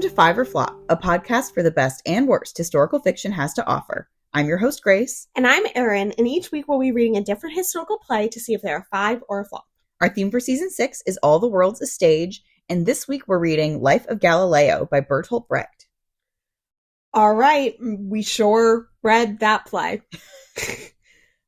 to Five or Flop, a podcast for the best and worst historical fiction has to offer. I'm your host, Grace. And I'm Erin, and each week we'll be reading a different historical play to see if they're a five or a flop. Our theme for season 6 is All the World's a Stage, and this week we're reading Life of Galileo by Bertolt Brecht. All right, we sure read that play.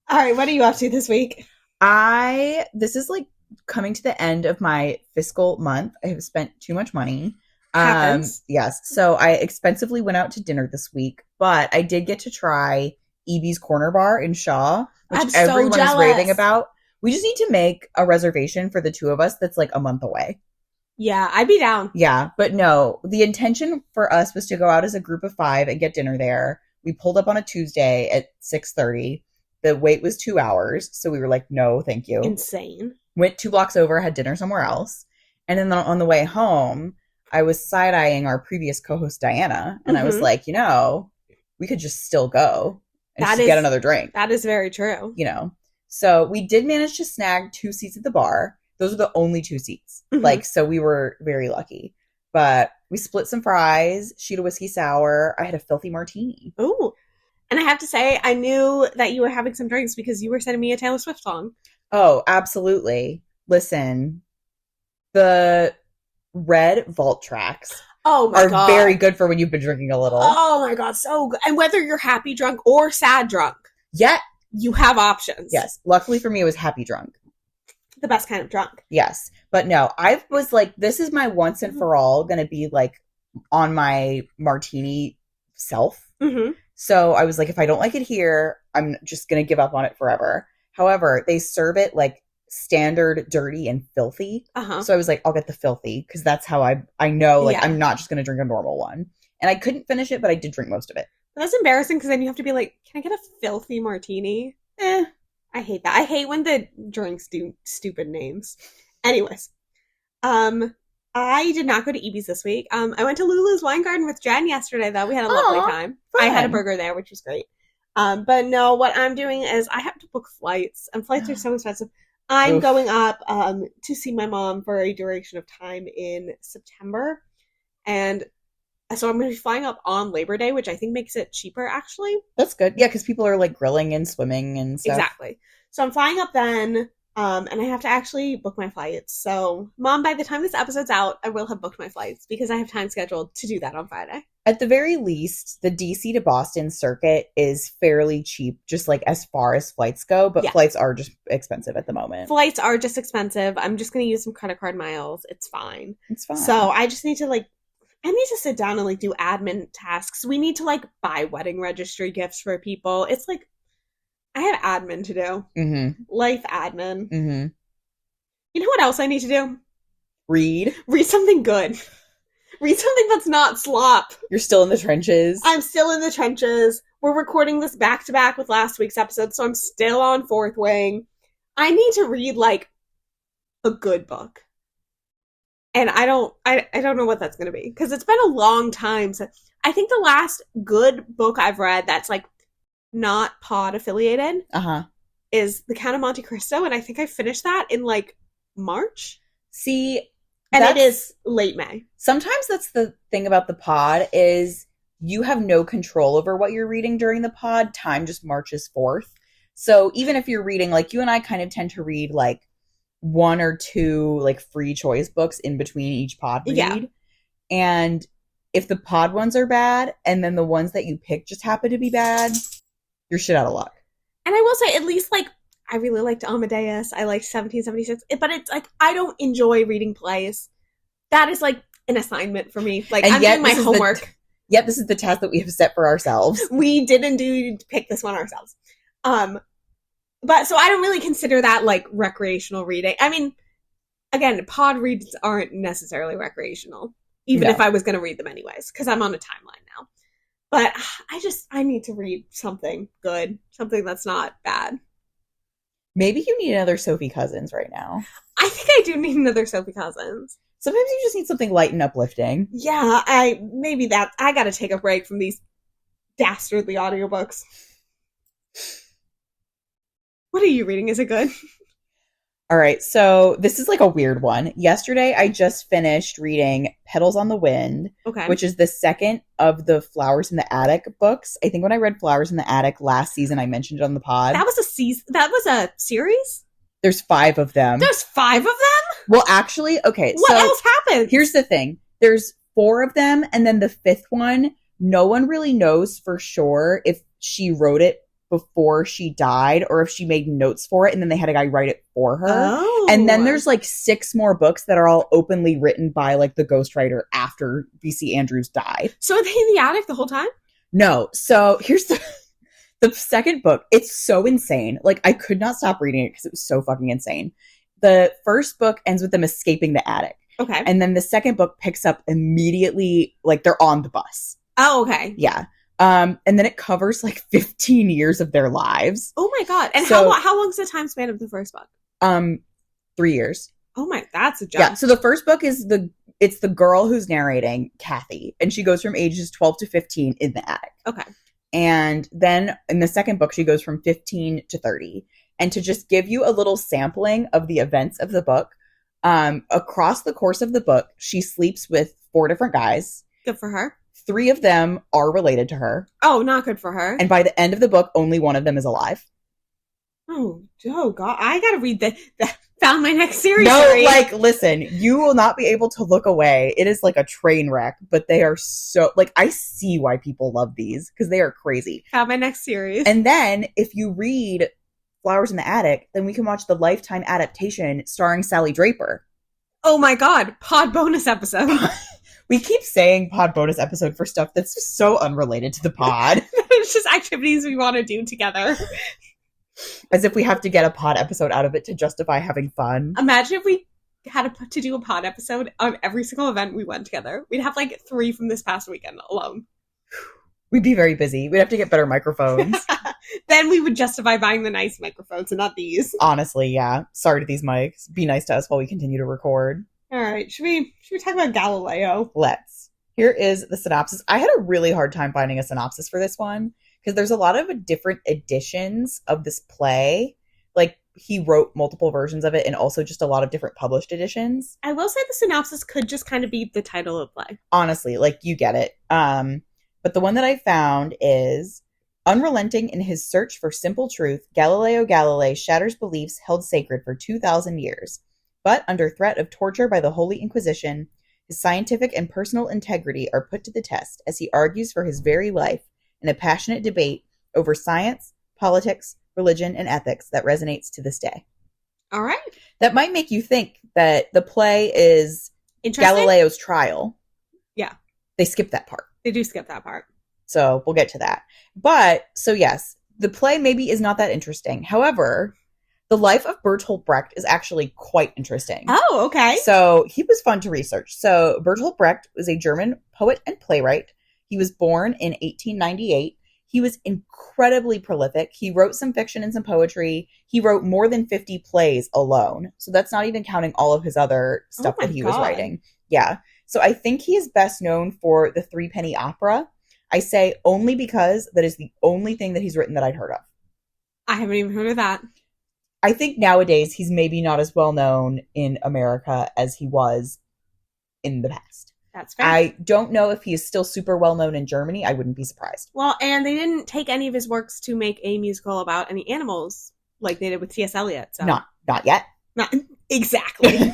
All right, what are you up to this week? This is like coming to the end of my fiscal month. I have spent too much money. Happens. Yes. So I expensively went out to dinner this week, but I did get to try Eebee's Corner Bar in Shaw, which I'm so everyone is jealous. raving about. We just need to make a reservation for the two of us that's like a month away. Yeah, I'd be down. Yeah, but no, the intention for us was to go out as a group of 5 and get dinner there. We pulled up on a Tuesday at 6:30. The wait was 2 hours, so we were like, no, thank you. Insane. Went 2 blocks over, had dinner somewhere else. And then on the way home, I was side-eyeing our previous co-host, Diana. And I was like, we could just still go and just get another drink. That is very true. So we did manage to snag 2 seats at the bar. Those are the only 2 seats. So we were very lucky. But we split some fries. She had a whiskey sour. I had a filthy martini. Ooh. And I have to say, I knew that you were having some drinks because you were sending me a Taylor Swift song. Oh, absolutely. Listen, the red vault tracks are very good for when you've been drinking a little. Oh my God, so good. And whether you're happy drunk or sad drunk. Yeah. You have options. Yes. Luckily for me, it was happy drunk. The best kind of drunk. Yes. But no, I was like, this is my once and for all going to be like on my martini self. So I was like, if I don't like it here, I'm just going to give up on it forever. However, they serve it like standard, dirty, and filthy. So I was like, I'll get the filthy because that's how I know like I'm not just going to drink a normal one. And I couldn't finish it, but I did drink most of it. That's embarrassing because then you have to be like, can I get a filthy martini? I hate that. I hate when the drinks do stupid names. Anyways, I did not go to Eebee's this week. I went to Lulu's Wine Garden with Jen yesterday, though. We had a lovely time. Fun. I had a burger there, which was great. But no, what I'm doing is I have to book flights, and flights are so expensive. I'm going up to see my mom for a duration of time in September. And so I'm going to be flying up on Labor Day, which I think makes it cheaper, actually. That's good. Yeah, because people are like grilling and swimming and stuff. Exactly. So I'm flying up then. And I have to actually book my flights. So, Mom, by the time this episode's out, I will have booked my flights because I have time scheduled to do that on Friday. At the very least, the DC to Boston circuit is fairly cheap, just like as far as flights go, but flights are just expensive at the moment. Flights are just expensive. I'm just going to use some credit card miles. It's fine. It's fine. So, I just need to I need to sit down and do admin tasks. We need to buy wedding registry gifts for people. It's I have admin to do. Life admin. You know what else I need to do? Read something good. Read something that's not slop. You're still in the trenches. I'm still in the trenches. We're recording this back to back with last week's episode, so I'm still on Fourth Wing. I need to read a good book. And I don't know what that's going to be because it's been a long time since I think the last good book I've read that's not pod affiliated is The Count of Monte Cristo, and I think I finished that in March. See, and it is late May. Sometimes that's the thing about the pod is you have no control over what you're reading during the pod. Time just marches forth. So even if you're reading, you and I kind of tend to read 1 or 2 free choice books in between each pod read. Yeah. And if the pod ones are bad and then the ones that you pick just happen to be bad, you're shit out of luck. And I will say, at least, I really liked Amadeus. I liked 1776. But it's, I don't enjoy reading plays. That is, an assignment for me. I'm doing my homework. Yet this is the task that we have set for ourselves. We didn't pick this one ourselves. But, so I don't really consider that, recreational reading. I mean, again, pod reads aren't necessarily recreational. Even if I was going to read them anyways. Because I'm on a timeline now. But I need to read something good. Something that's not bad. Maybe you need another Sophie Cousins right now. I think I do need another Sophie Cousins. Sometimes you just need something light and uplifting. Yeah, I gotta take a break from these dastardly audiobooks. What are you reading? Is it good? All right, so this is like a weird one. Yesterday, I just finished reading Petals on the Wind, which is the second of the Flowers in the Attic books. I think when I read Flowers in the Attic last season, I mentioned it on the pod. That was a season. That was a series? There's 5 of them. There's 5 of them? Well, actually, okay. What else happened? Here's the thing. There's 4 of them, and then the 5th one, no one really knows for sure if she wrote it before she died or if she made notes for it and then they had a guy write it for her. Oh. And then there's like 6 more books that are all openly written by like the ghostwriter after V.C. Andrews died. So are they in the attic the whole time? No. So here's the second book. It's so insane. Like I could not stop reading it because it was so fucking insane. The first book ends with them escaping the attic. Okay. And then the second book picks up immediately, like they're on the bus. Oh, okay. Yeah. And then it covers like 15 years of their lives. Oh my god! And so, how long's the time span of the first book? 3 years. Oh my, that's a jump. Yeah. So the first book is it's the girl who's narrating, Kathy, and she goes from ages 12 to 15 in the attic. Okay. And then in the second book, she goes from 15 to 30. And to just give you a little sampling of the events of the book, across the course of the book, she sleeps with 4 different guys. Good for her. 3 of them are related to her. Oh, not good for her. And by the end of the book, only one of them is alive. Oh God. I gotta read the found my next series. No, like, listen, you will not be able to look away. It is like a train wreck, but they are so, like, I see why people love these, because they are crazy. Found my next series. And then, if you read Flowers in the Attic, then we can watch the Lifetime adaptation starring Sally Draper. Oh my god, pod bonus episode. We keep saying pod bonus episode for stuff that's just so unrelated to the pod. It's just activities we want to do together. As if we have to get a pod episode out of it to justify having fun. Imagine if we had to do a pod episode on every single event we went together. We'd have like 3 from this past weekend alone. We'd be very busy. We'd have to get better microphones. Then we would justify buying the nice microphones and not these. Honestly, yeah. Sorry to these mics. Be nice to us while we continue to record. All right, should we talk about Galileo? Let's. Here is the synopsis. I had a really hard time finding a synopsis for this one because there's a lot of different editions of this play. Like, he wrote multiple versions of it and also just a lot of different published editions. I will say the synopsis could just kind of be the title of the play. Honestly, like, you get it. But the one that I found is, unrelenting in his search for simple truth, Galileo Galilei shatters beliefs held sacred for 2,000 years. But under threat of torture by the Holy Inquisition, his scientific and personal integrity are put to the test as he argues for his very life in a passionate debate over science, politics, religion, and ethics that resonates to this day. All right. That might make you think that the play is Galileo's trial. Yeah. They skip that part. They do skip that part. So we'll get to that. But, so yes, the play maybe is not that interesting. However, the life of Bertolt Brecht is actually quite interesting. Oh, okay. So he was fun to research. So Bertolt Brecht was a German poet and playwright. He was born in 1898. He was incredibly prolific. He wrote some fiction and some poetry. He wrote more than 50 plays alone. So that's not even counting all of his other stuff that he was writing. Yeah. So I think he is best known for the Threepenny Opera. I say only because that is the only thing that he's written that I'd heard of. I haven't even heard of that. I think nowadays he's maybe not as well known in America as he was in the past. That's fair. I don't know if he is still super well known in Germany. I wouldn't be surprised. Well, and they didn't take any of his works to make a musical about any animals like they did with T.S. Eliot. So. Not yet. Not exactly.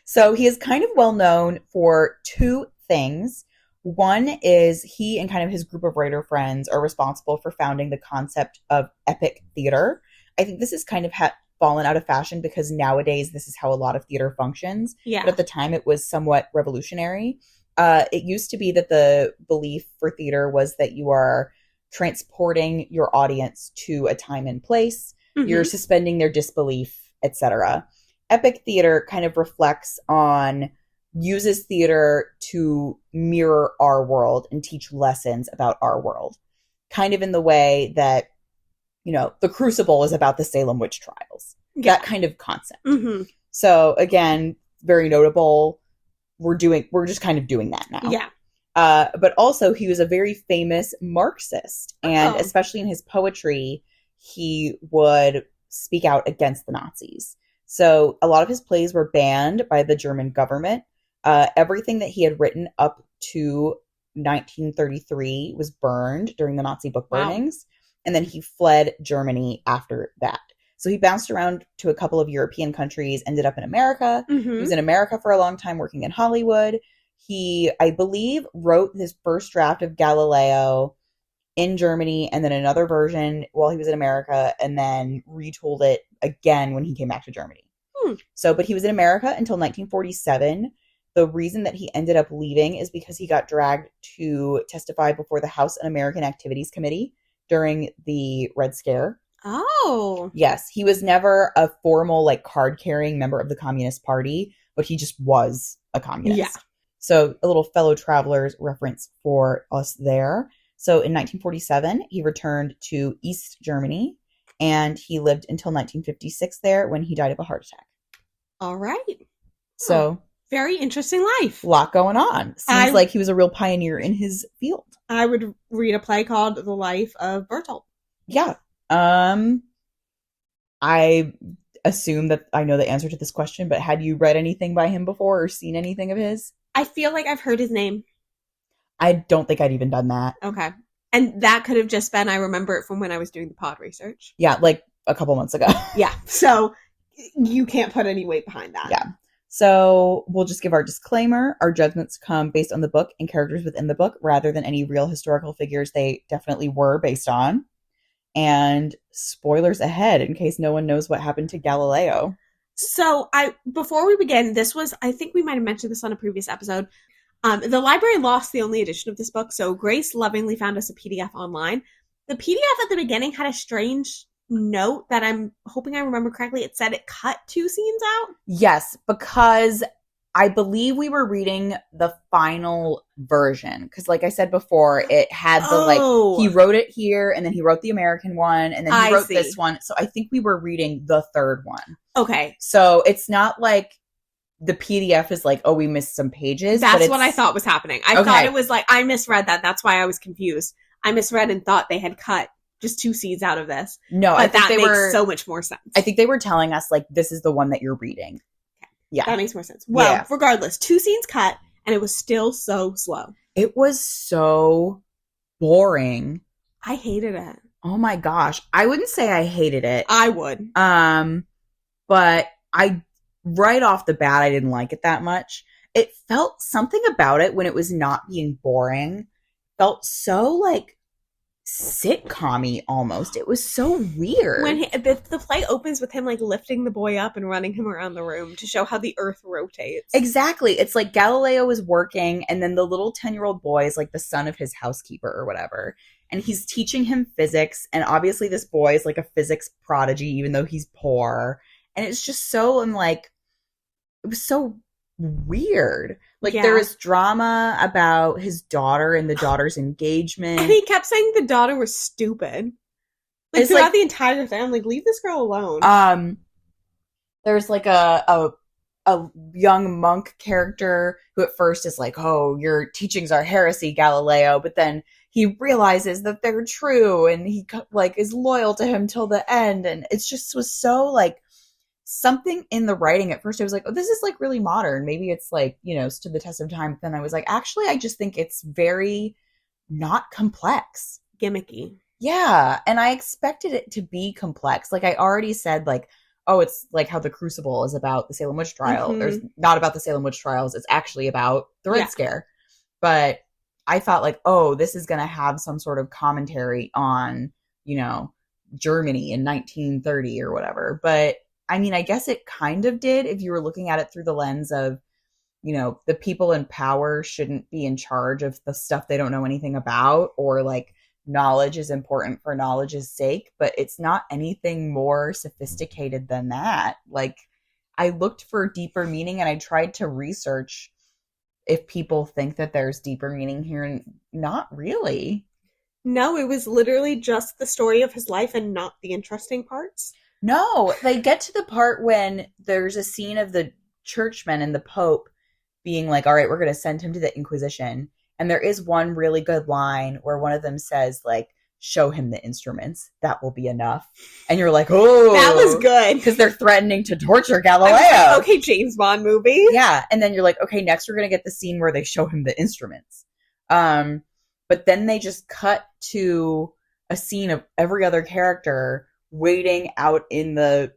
So he is kind of well known for 2 things. One is he and kind of his group of writer friends are responsible for founding the concept of epic theater. I think this has kind of fallen out of fashion because nowadays this is how a lot of theater functions. Yeah. But at the time it was somewhat revolutionary. It used to be that the belief for theater was that you are transporting your audience to a time and place. Mm-hmm. You're suspending their disbelief, etc. Epic theater kind of uses theater to mirror our world and teach lessons about our world. Kind of in the way that, you know, The Crucible is about the Salem witch trials. Yeah. That kind of concept. Mm-hmm. So again, very notable. We're just kind of doing that now. Yeah. But also he was a very famous Marxist, and especially in his poetry, he would speak out against the Nazis. So a lot of his plays were banned by the German government. Everything that he had written up to 1933 was burned during the Nazi book burnings. Wow. And then he fled Germany after that. So he bounced around to a couple of European countries, ended up in America. Mm-hmm. He was in America for a long time working in Hollywood. He, I believe, wrote his first draft of Galileo in Germany and then another version while he was in America and then retooled it again when he came back to Germany. So, but he was in America until 1947. The reason that he ended up leaving is because he got dragged to testify before the House Un-American Activities Committee during the Red Scare. Oh. Yes, he was never a formal, like, card-carrying member of the Communist Party, but he just was a communist. Yeah. So, a little fellow travelers reference for us there. So, in 1947, he returned to East Germany, and he lived until 1956 there when he died of a heart attack. All right. So... very interesting life. A lot going on. Seems like he was a real pioneer in his field. I would read a play called The Life of Bertolt. Yeah. I assume that I know the answer to this question, but had you read anything by him before or seen anything of his? I feel like I've heard his name. I don't think I'd even done that. Okay. And that could have just been, I remember it from when I was doing the pod research. Yeah, like a couple months ago. Yeah. So you can't put any weight behind that. Yeah. So we'll just give our disclaimer. Our judgments come based on the book and characters within the book rather than any real historical figures they definitely were based on. And spoilers ahead in case no one knows what happened to Galileo. So before we begin, I think we might have mentioned this on a previous episode. The library lost the only edition of this book, so Grace lovingly found us a PDF online. The PDF at the beginning had a strange note that I'm hoping I remember correctly. It said it cut 2 scenes out. Yes, because I believe we were reading the final version. Because like I said before, it had the he wrote it here and then he wrote the American one and then he wrote this one. So I think we were reading the third one. Okay. So it's not like the PDF is like, oh, we missed some pages. That's what I thought was happening. I thought it was like, I misread that. That's why I was confused. I misread and thought they had cut just 2 scenes out of this. No, but I think that makes so much more sense. I think they were telling us, like, this is the one that you're reading. Okay. Yeah. That makes more sense. Well, regardless, 2 scenes cut, and it was still so slow. It was so boring. I hated it. Oh my gosh. I wouldn't say I hated it. I would. But right off the bat, I didn't like it that much. It felt something about it when it was not being boring. Felt so, like, sitcom-y almost. It was so weird. When the play opens with him like lifting the boy up and running him around the room to show how the earth rotates. Exactly. It's like Galileo is working and then the little 10-year-old boy is like the son of his housekeeper or whatever. And he's teaching him physics. And obviously this boy is like a physics prodigy even though he's poor. And it's just so, it was so weird. Like there was drama about his daughter and the daughter's engagement. And he kept saying the daughter was stupid. Like throughout the entire thing, I'm like, leave this girl alone. There's like a young monk character who at first is like, oh, your teachings are heresy, Galileo, but then he realizes that they're true and he like is loyal to him till the end. And it just was so like something in the writing at first I was like, oh, this is like really modern. Maybe it's like, stood the test of time. But then I was like, actually, I just think it's very not complex. Gimmicky. Yeah. And I expected it to be complex. Like I already said, like, oh, it's like how the Crucible is about the Salem witch trial. Mm-hmm. There's not about the Salem witch trials. It's actually about the Red Scare. But I thought like, oh, this is going to have some sort of commentary on, Germany in 1930 or whatever. But I mean, I guess it kind of did if you were looking at it through the lens of, the people in power shouldn't be in charge of the stuff they don't know anything about, or like knowledge is important for knowledge's sake, but it's not anything more sophisticated than that. Like I looked for deeper meaning and I tried to research if people think that there's deeper meaning here, and not really. No, it was literally just the story of his life and not the interesting parts. No, they get to the part when there's a scene of the churchmen and the Pope being like, all right, we're going to send him to the Inquisition. And there is one really good line where one of them says, like, show him the instruments. That will be enough. And you're like, oh. That was good. Because they're threatening to torture Galileo. Like, okay, James Bond movie. Yeah. And then you're like, okay, next we're going to get the scene where they show him the instruments. But then they just cut to a scene of every other character waiting out in the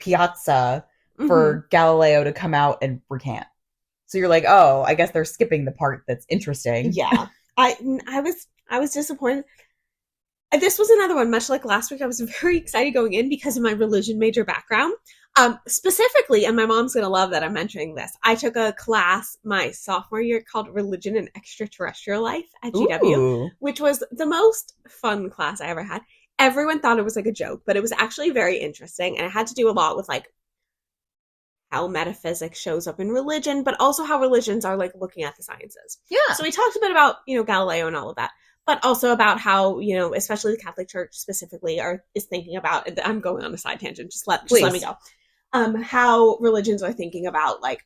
piazza for Galileo to come out and recant. So you're like, oh, I guess they're skipping the part that's interesting. Yeah. I was disappointed. This was another one, much like last week. I was very excited going in because of my religion major background. Specifically, and my mom's going to love that I'm mentioning this, I took a class my sophomore year called Religion and Extraterrestrial Life at GW, which was the most fun class I ever had. Everyone thought it was like a joke, but it was actually very interesting, and it had to do a lot with like how metaphysics shows up in religion, but also how religions are like looking at the sciences. Yeah. So we talked a bit about, Galileo and all of that, but also about how, especially the Catholic Church specifically is thinking about, I'm going on a side tangent, just let me go. How religions are thinking about like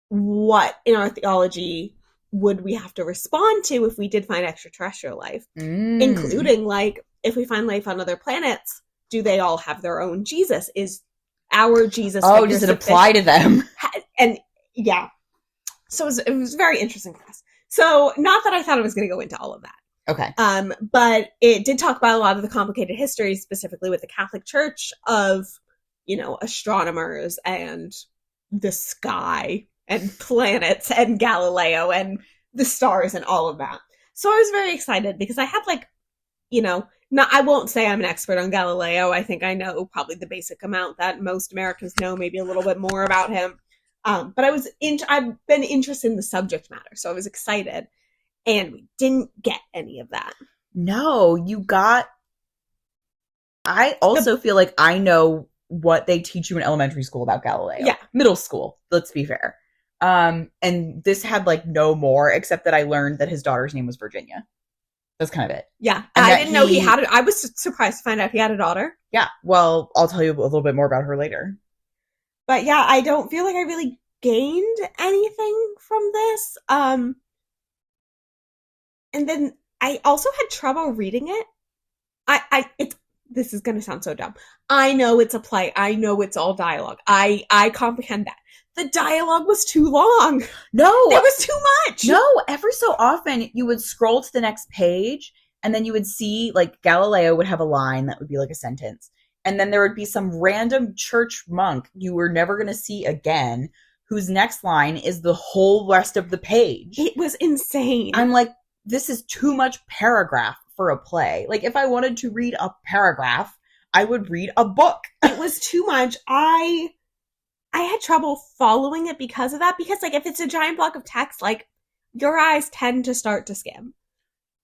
what in our theology would we have to respond to if we did find extraterrestrial life, including like if we find life on other planets, do they all have their own Jesus? Is our Jesus? Oh, does it apply to them? And yeah, so it was a very interesting class. So not that I thought I was going to go into all of that. Okay. But it did talk about a lot of the complicated history, specifically with the Catholic Church of, astronomers and the sky and planets and Galileo and the stars and all of that. So I was very excited because I had like, I won't say I'm an expert on Galileo. I think I know probably the basic amount that most Americans know, maybe a little bit more about him. But I've been interested in the subject matter, so I was excited. And we didn't get any of that. No, I also feel like I know what they teach you in elementary school about Galileo. Yeah. Middle school, let's be fair. And this had like no more, except that I learned that his daughter's name was Virginia. That's kind of it. Yeah. And I didn't know he had it. I was surprised to find out he had a daughter. Yeah. Well, I'll tell you a little bit more about her later. But yeah, I don't feel like I really gained anything from this. And then I also had trouble reading it. This is going to sound so dumb. I know it's a play. I know it's all dialogue. I comprehend that. The dialogue was too long. No. There was too much. No, every so often you would scroll to the next page and then you would see like Galileo would have a line that would be like a sentence. And then there would be some random church monk you were never going to see again, whose next line is the whole rest of the page. It was insane. I'm like, this is too much paragraph for a play. Like, if I wanted to read a paragraph, I would read a book. It was too much. I had trouble following it because of that. Because, like, if it's a giant block of text, like, your eyes tend to start to skim.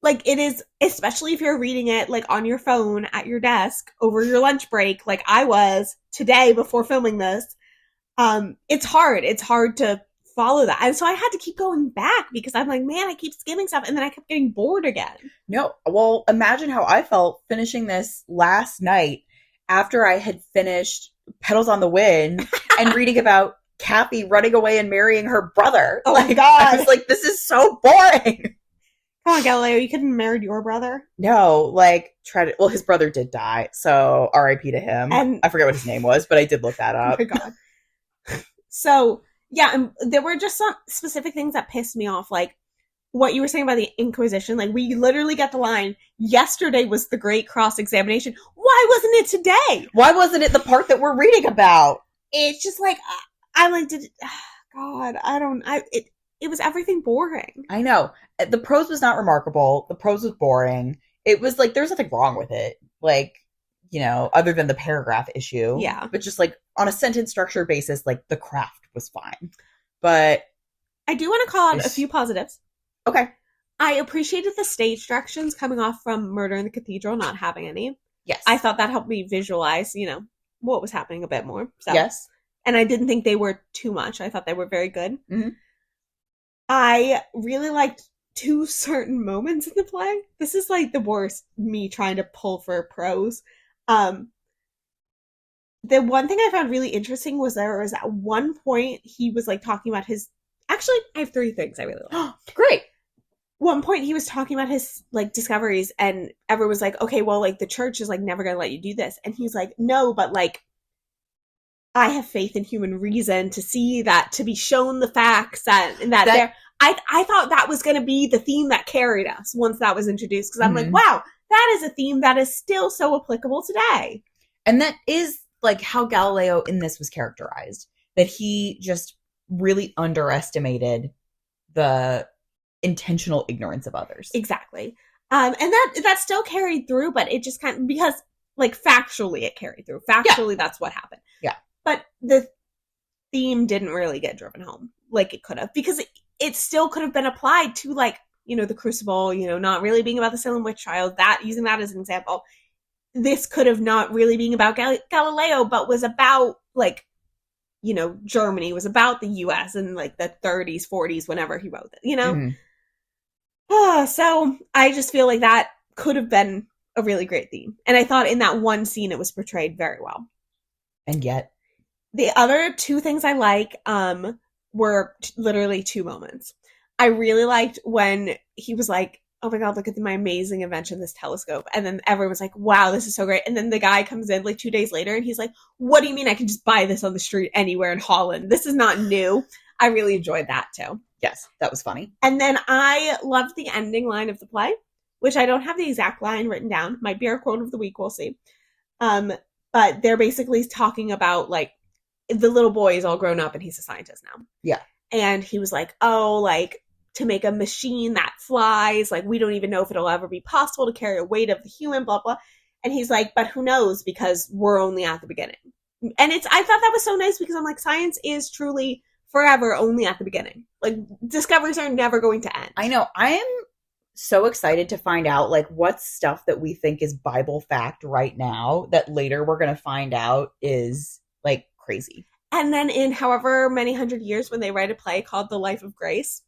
Like, it is, especially if you're reading it, like, on your phone at your desk over your lunch break, like I was today before filming this. It's hard. It's hard to follow that. And so I had to keep going back because I'm like, man, I keep skimming stuff. And then I kept getting bored again. No. Well, imagine how I felt finishing this last night after I had finished Petals on the Wind and reading about Kathy running away and marrying her brother. Oh my God. I was like, this is so boring. Come on, Galileo, you couldn't have married your brother? No, like, his brother did die, so R.I.P. to him. And I forget what his name was, but I did look that up. Oh my God. So, yeah, and there were just some specific things that pissed me off, like what you were saying about the Inquisition. Like, we literally got the line, yesterday was the great cross-examination. Why wasn't it today? Why wasn't it the part that we're reading about? It's just like, I'm like, God, it was everything boring. I know. The prose was not remarkable. The prose was boring. It was like, there's nothing wrong with it. Like, other than the paragraph issue. Yeah. But just like on a sentence structure basis, like the craft was fine. But I do want to call out a few positives. Okay. I appreciated the stage directions coming off from Murder in the Cathedral not having any. Yes. I thought that helped me visualize, what was happening a bit more. So. Yes. And I didn't think they were too much. I thought they were very good. Mm-hmm. I really liked two certain moments in the play. This is like the worst me trying to pull for prose. The one thing I found really interesting was there was at one point he was like talking about his. Actually, I have three things I really like. Great. one point he was talking about his like discoveries, and everyone was like, okay, well, like the church is like never gonna let you do this, and he's like, no, but like I have faith in human reason to see that, to be shown the facts that there. I thought that was going to be the theme that carried us once that was introduced, because I'm like, wow, that is a theme that is still so applicable today. And that is like how Galileo in this was characterized, that he just really underestimated the intentional ignorance of others. Exactly. And that still carried through, but it just kind of, because like factually it carried through. Factually, that's what happened. Yeah. But the theme didn't really get driven home like it could have, because it still could have been applied to, like, you know, the Crucible, you know, not really being about the Salem witch trial, that, using that as an example. This could have not really been about Galileo, but was about, like, you know, Germany, was about the US in, like, the 30s, 40s, whenever he wrote it, you know? So I just feel like that could have been a really great theme. And I thought in that one scene it was portrayed very well. And yet. The other two things I like were literally two moments. I really liked when he was like, oh my god, look at my amazing invention, this telescope. And then everyone was like, wow, this is so great. And then the guy comes in like 2 days later and he's like, what do you mean I can just buy this on the street anywhere in Holland? This is not new. I really enjoyed that too. Yes, that was funny. And then I loved the ending line of the play, which I don't have the exact line written down. Might be our quote of the week, we'll see. But they're basically talking about, like, the little boy is all grown up and he's a scientist now. Yeah. And he was like, oh, like, to make a machine that flies, like, we don't even know if it'll ever be possible to carry a weight of the human, blah, blah. And he's like, but who knows, because we're only at the beginning. And I thought that was so nice, because I'm like, science is truly forever only at the beginning. Like, discoveries are never going to end. I know. I am so excited to find out, like, what stuff that we think is Bible fact right now that later we're going to find out is, like, crazy. And then in however many hundred years, when they write a play called The Life of Grace,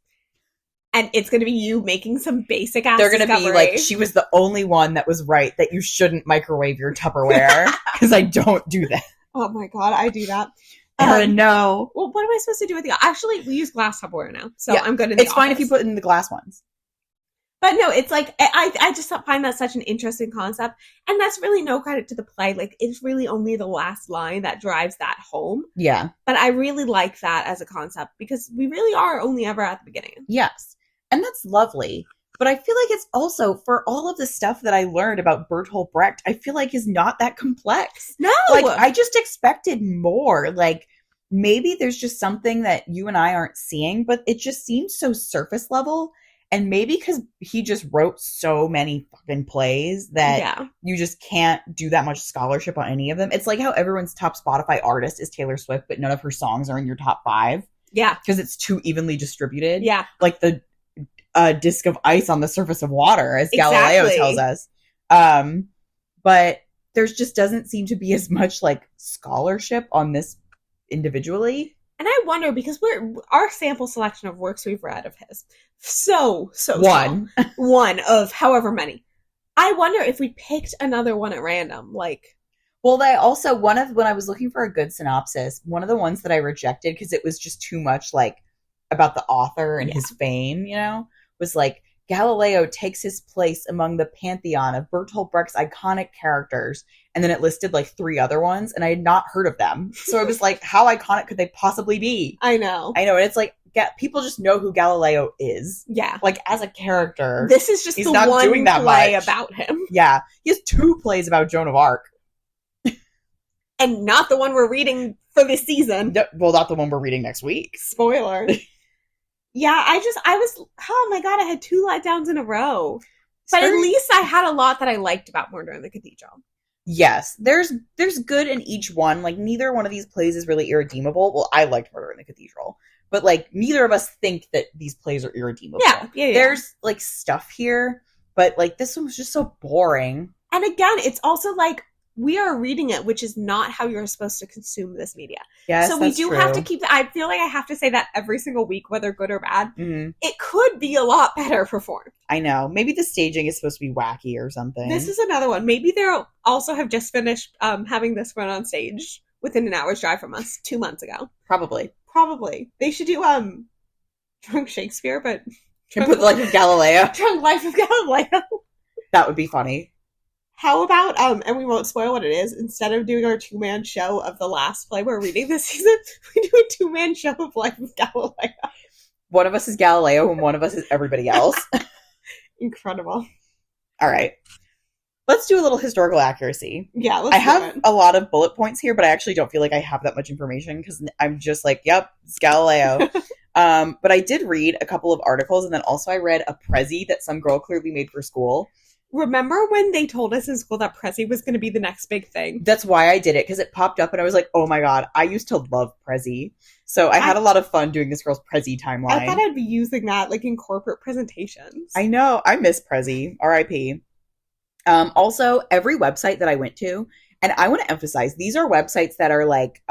and it's going to be you making some basic ass They're going to be like, she was the only one that was right that you shouldn't microwave your Tupperware, because I don't do that. Oh my god, I do that. No. Well, what am I supposed to do with the... Actually, we use glass Tupperware now, so yeah, I'm good in the It's fine if you put in the glass ones. But no, it's like, I just find that such an interesting concept. And that's really no credit to the play. Like, it's really only the last line that drives that home. Yeah. But I really like that as a concept, because we really are only ever at the beginning. Yes. And that's lovely. But I feel like it's also, for all of the stuff that I learned about Bertolt Brecht, I feel like is not that complex. No! Like, I just expected more. Like, maybe there's just something that you and I aren't seeing, but it just seems so surface level. And maybe because he just wrote so many fucking plays that you just can't do that much scholarship on any of them. It's like how everyone's top Spotify artist is Taylor Swift, but none of her songs are in your top 5. Yeah. Because it's too evenly distributed. Yeah. Like the disc of ice on the surface of water, as Galileo tells us. But there's just doesn't seem to be as much, like, scholarship on this individually. And I wonder, because our sample selection of works we've read of his, so one of however many. I wonder if we picked another one at random, like. Well, when I was looking for a good synopsis, one of the ones that I rejected because it was just too much, like, about the author and his fame, you know, was like, Galileo takes his place among the pantheon of Bertolt Brecht's iconic characters. And then it listed like 3 other ones, and I had not heard of them. So I was like, how iconic could they possibly be? I know. And it's like, people just know who Galileo is. Yeah. Like, as a character. This is just the one doing that play much. About him. Yeah. He has 2 plays about Joan of Arc. And not the one we're reading for this season. No, well, not the one we're reading next week. Spoiler. Yeah, oh my god, I had 2 letdowns in a row. But at least I had a lot that I liked about Murder in the Cathedral. Yes, there's good in each one. Like, neither one of these plays is really irredeemable. Well, I liked Murder in the Cathedral. But, like, neither of us think that these plays are irredeemable. Yeah. There's, like, stuff here, but, like, this one was just so boring. And again, it's also, like, we are reading it, which is not how you're supposed to consume this media. Yes, so we do have to keep I feel like I have to say that every single week, whether good or bad. Mm-hmm. It could be a lot better performed. I know. Maybe the staging is supposed to be wacky or something. This is another one. Maybe they'll also have just finished having this run on stage within an hour's drive from us 2 months ago. Probably. They should do Drunk Shakespeare, but Can put the Life of Galileo. Drunk Life of Galileo. That would be funny. How about, and we won't spoil what it is, instead of doing our 2-man show of the last play we're reading this season, we do a 2-man show of Life of Galileo. One of us is Galileo and one of us is everybody else. Incredible. All right. Let's do a little historical accuracy. Yeah, let's I have a lot of bullet points here, but I actually don't feel like I have that much information because I'm just like, yep, it's Galileo. But I did read a couple of articles, and then also I read a Prezi that some girl clearly made for school. Remember when they told us in school that Prezi was going to be the next big thing? That's why I did it, because it popped up and I was like, oh my god, I used to love Prezi. So I had a lot of fun doing this girl's Prezi timeline. I thought I'd be using that like in corporate presentations. I know. I miss Prezi. R.I.P. Also, every website that I went to, and I want to emphasize, these are websites that are like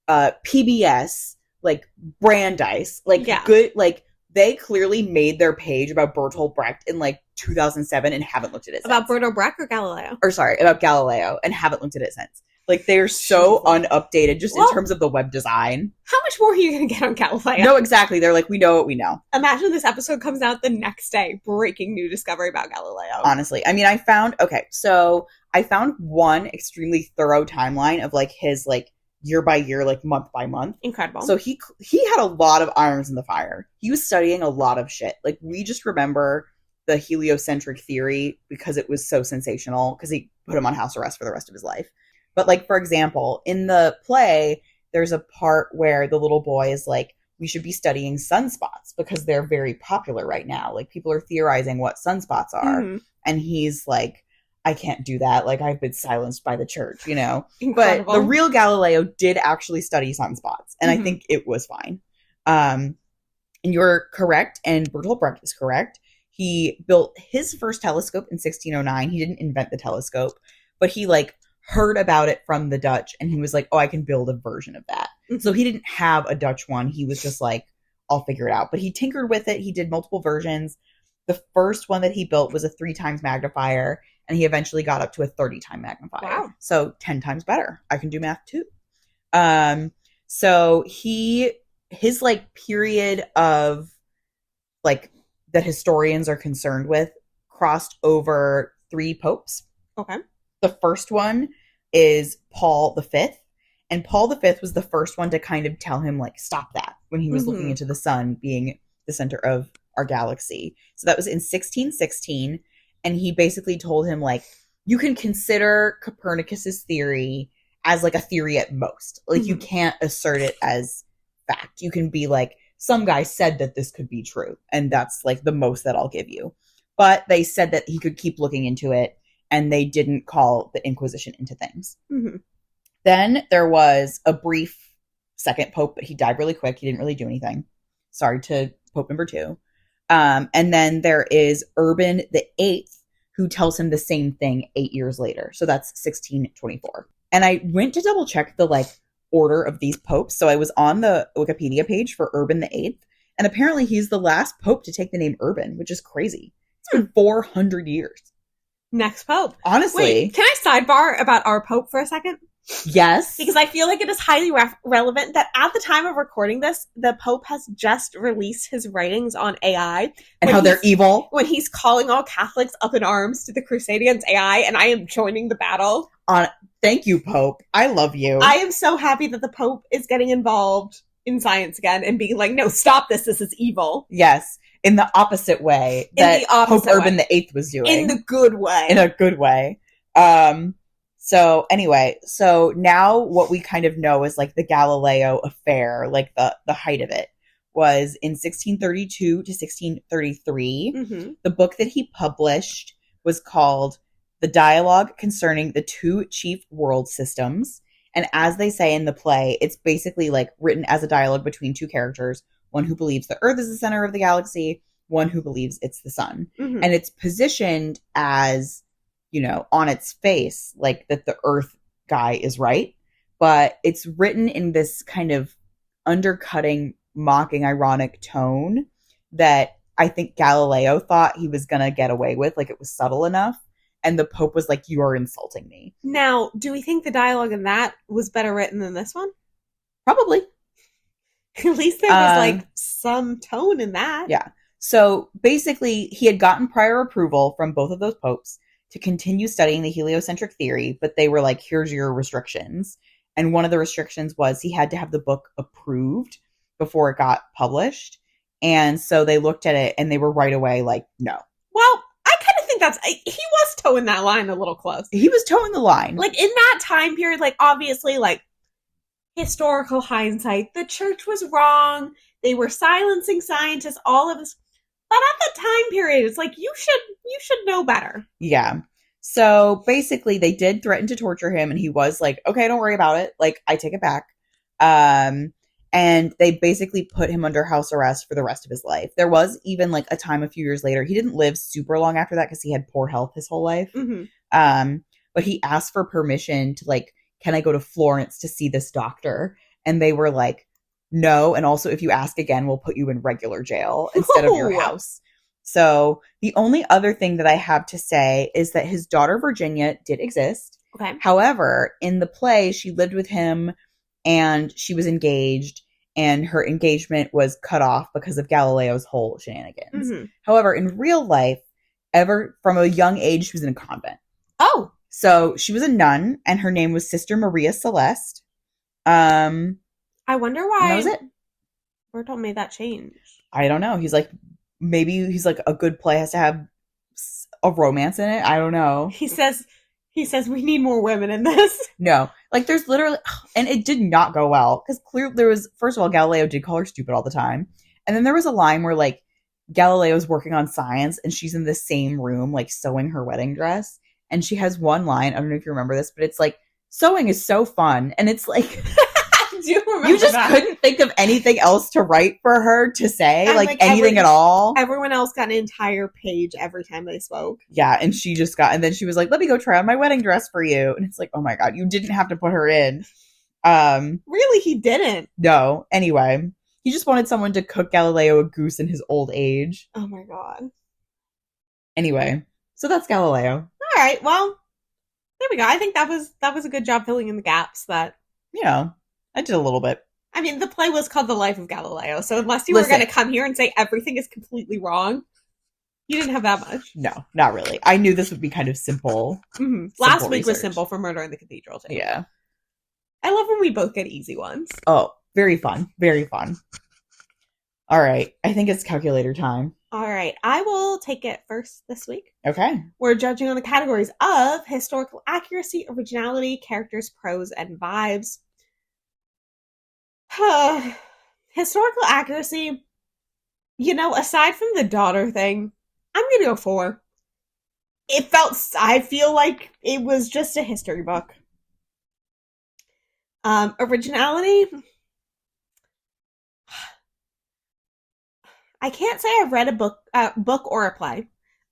PBS, like Brandeis, like good, like they clearly made their page about Bertolt Brecht in like 2007 and haven't looked at it since. About Bertolt Brecht or Galileo? Or sorry, about Galileo and haven't looked at it since. Like, they're so unupdated just in terms of the web design. How much more are you going to get on Galileo? No, exactly. They're like, we know what we know. Imagine this episode comes out the next day, breaking new discovery about Galileo. Honestly. I mean, I found one extremely thorough timeline of, like, his, like, year by year, like, month by month. Incredible. So he had a lot of irons in the fire. He was studying a lot of shit. Like, we just remember the heliocentric theory because it was so sensational, because he put him on house arrest for the rest of his life. But, like, for example, in the play, there's a part where the little boy is like, we should be studying sunspots because they're very popular right now. Like, people are theorizing what sunspots are. Mm-hmm. And he's like, I can't do that. Like, I've been silenced by the church, you know? Incredible. But the real Galileo did actually study sunspots. And I think it was fine. And you're correct. And Bertolt Brecht is correct. He built his first telescope in 1609. He didn't invent the telescope, but he, like, heard about it from the Dutch, and he was like, oh, I can build a version of that. Mm-hmm. So he didn't have a Dutch one. He was just like, I'll figure it out. But he tinkered with it. He did multiple versions. The first one that he built was a 3 times magnifier, and he eventually got up to a 30 time magnifier. Wow. So 10 times better. I can do math too. So his like period of like that historians are concerned with crossed over 3 popes. Okay. The first one is Paul V. And Paul V was the first one to kind of tell him, like, stop that when he was looking into the sun being the center of our galaxy. So that was in 1616. And he basically told him, like, you can consider Copernicus's theory as, like, a theory at most. Like, you can't assert it as fact. You can be like, some guy said that this could be true. And that's, like, the most that I'll give you. But they said that he could keep looking into it. And they didn't call the Inquisition into things. Mm-hmm. Then there was a brief second pope, but he died really quick. He didn't really do anything. Sorry to Pope number 2. And then there is Urban VIII, who tells him the same thing 8 years later. So that's 1624. And I went to double check the like order of these popes. So I was on the Wikipedia page for Urban VIII. And apparently he's the last pope to take the name Urban, which is crazy. It's been 400 years. Next pope. Honestly. Wait, can I sidebar about our pope for a second? Yes. Because I feel like it is highly relevant that at the time of recording this, the pope has just released his writings on AI. And how they're evil. When he's calling all Catholics up in arms to the crusade against AI, and I am joining the battle. Thank you, Pope. I love you. I am so happy that the pope is getting involved in science again and being like, no, stop this. This is evil. Yes. In the opposite way that Pope Urban VIII was doing. In the good way. In a good way. So anyway, so now what we kind of know is like the Galileo affair, like the height of it, was in 1632 to 1633. Mm-hmm. The book that he published was called The Dialogue Concerning the Two Chief World Systems. And as they say in the play, it's basically like written as a dialogue between 2 characters. One who believes the Earth is the center of the galaxy, one who believes it's the sun. Mm-hmm. And it's positioned as, you know, on its face, like that the Earth guy is right. But it's written in this kind of undercutting, mocking, ironic tone that I think Galileo thought he was going to get away with. Like, it was subtle enough. And the Pope was like, you are insulting me. Now, do we think the dialogue in that was better written than this one? Probably. At least there was, like, some tone in that. Yeah. So basically, he had gotten prior approval from both of those popes to continue studying the heliocentric theory, but they were like, here's your restrictions. And one of the restrictions was he had to have the book approved before it got published. And so they looked at it and they were right away like, no. Well, I kind of think he was towing that line a little close. He was towing the line. Like, in that time period, like, obviously, like, historical hindsight, the church was wrong. They were silencing scientists, all of this. But at the time period, it's like, you should know better. Yeah. So basically, they did threaten to torture him, and he was like, okay, don't worry about it. Like, I take it back. And they basically put him under house arrest for the rest of his life. There was even like a time a few years later. He didn't live super long after that because he had poor health his whole life. Mm-hmm. But he asked for permission to like, can I go to Florence to see this doctor? And they were like, no. And also, if you ask again, we'll put you in regular jail instead of your house. So the only other thing that I have to say is that his daughter, Virginia, did exist. Okay. However, in the play, she lived with him and she was engaged, and her engagement was cut off because of Galileo's whole shenanigans. Mm-hmm. However, in real life, from a young age, she was in a convent. Oh. So she was a nun, and her name was Sister Maria Celeste. I wonder why. That was it. Bertolt made that change. I don't know. He's like, maybe he's like, a good play has to have a romance in it. I don't know. He says we need more women in this. No, like there's literally, and it did not go well because clearly there was, first of all, Galileo did call her stupid all the time. And then there was a line where like Galileo's working on science and she's in the same room, like sewing her wedding dress. And she has one line, I don't know if you remember this, but it's like, sewing is so fun. And it's like, you just couldn't think of anything else to write for her to say, like anything at all. Everyone else got an entire page every time they spoke. Yeah, and she just and then she was like, let me go try on my wedding dress for you. And it's like, oh my God, you didn't have to put her in. Really, he didn't. No, anyway. He just wanted someone to cook Galileo a goose in his old age. Oh my God. Anyway, so that's Galileo. All right, well, there we go. I think that was a good job filling in the gaps that... You know, I did a little bit. I mean, the play was called The Life of Galileo, so unless you were going to come here and say everything is completely wrong, you didn't have that much. No, not really. I knew this would be kind of simple. Mm-hmm. Last week was simple for Murder in the Cathedral, too. Yeah. I love when we both get easy ones. Oh, very fun. Very fun. All right. I think it's calculator time. All right. I will take it first this week. Okay. We're judging on the categories of historical accuracy, originality, characters, prose, and vibes. Historical accuracy, you know, aside from the daughter thing, I'm going to go 4. I feel like it was just a history book. Originality, I can't say I've read a book or a play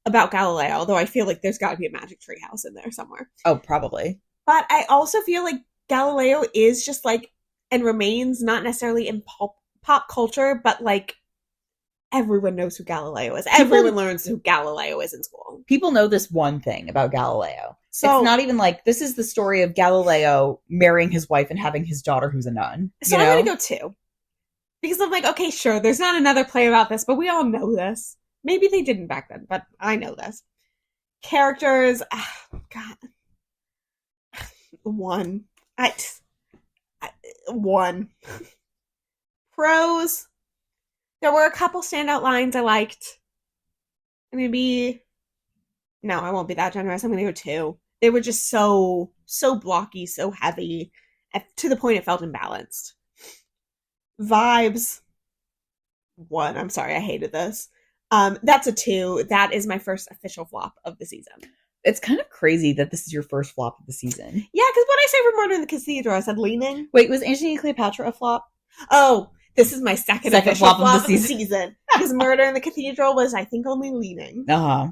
about Galileo, although I feel like there's got to be a magic treehouse in there somewhere. Oh, probably. But I also feel like Galileo is just like, and remains not necessarily in pop culture, but like everyone knows who Galileo is. Everyone learns who Galileo is in school. People know this one thing about Galileo. So, it's not even like, this is the story of Galileo marrying his wife and having his daughter who's a nun. So I'm going to go 2. Because I'm like, okay, sure, there's not another play about this, but we all know this. Maybe they didn't back then, but I know this. Characters, God. 1. 1. Prose, there were a couple standout lines I liked. Maybe, no, I won't be that generous. I'm going to go 2. They were just so blocky, so heavy, to the point it felt imbalanced. Vibes, 1. I'm sorry, I hated this. That's a 2. That is my first official flop of the season. It's kind of crazy that this is your first flop of the season. Yeah, because when I say for Murder in the Cathedral, I said leaning. Wait, was Antony and Cleopatra a flop? Oh, this is my second official flop of the season. Because Murder in the Cathedral was, I think, only leaning. Uh-huh.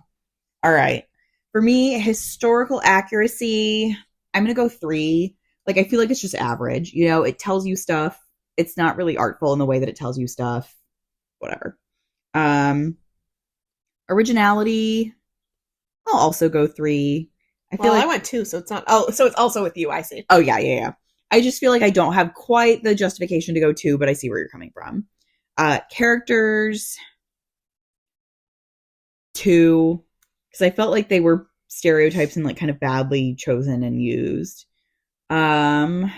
All right. For me, historical accuracy, I'm going to go 3. Like, I feel like it's just average. You know, it tells you stuff. It's not really artful in the way that it tells you stuff. Whatever. Originality, I'll also go 3. I went 2, so it's not... Oh, so it's also with you, I see. Oh, yeah. I just feel like I don't have quite the justification to go 2, but I see where you're coming from. Characters, 2, because I felt like they were stereotypes and like kind of badly chosen and used. Prose,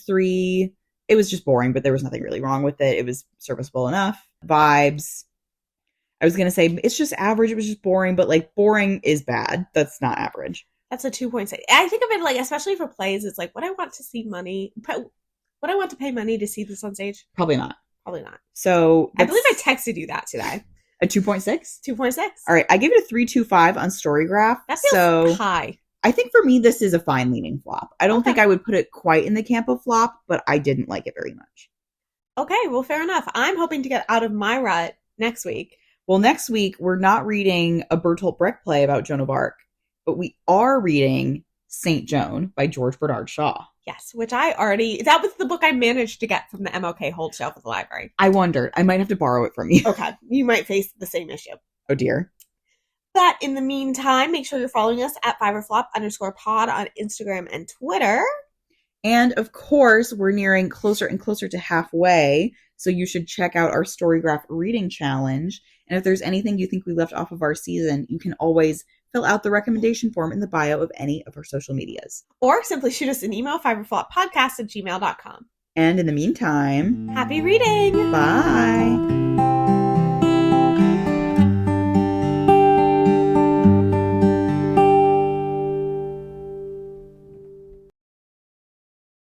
3. It was just boring, but there was nothing really wrong with it. It was serviceable enough. Vibes, I was going to say it's just average. It was just boring, but like boring is bad. That's not average. That's a 2.6. I think of it like, especially for plays, it's like, would I want to pay money to see this on stage? Probably not. Probably not. So I believe I texted you that today. A 2.6? 2.6. All right. I gave it a 3.25 on Storygraph. That feels high. I think for me, this is a fine leaning flop. I don't think I would put it quite in the camp of flop, but I didn't like it very much. Okay, well, fair enough. I'm hoping to get out of my rut next week. Well, next week, we're not reading a Bertolt Brecht play about Joan of Arc, but we are reading Saint Joan by George Bernard Shaw. Yes, which that was the book I managed to get from the MLK hold shelf at the library. I wondered. I might have to borrow it from you. Okay, you might face the same issue. Oh, dear. But in the meantime, make sure you're following us at @5erflop_pod on Instagram and Twitter. And of course, we're nearing closer and closer to halfway, so you should check out our Storygraph reading challenge. And if there's anything you think we left off of our season, you can always fill out the recommendation form in the bio of any of our social medias. Or simply shoot us an email, 5erfloppodcast@gmail.com. And in the meantime, happy reading! Bye!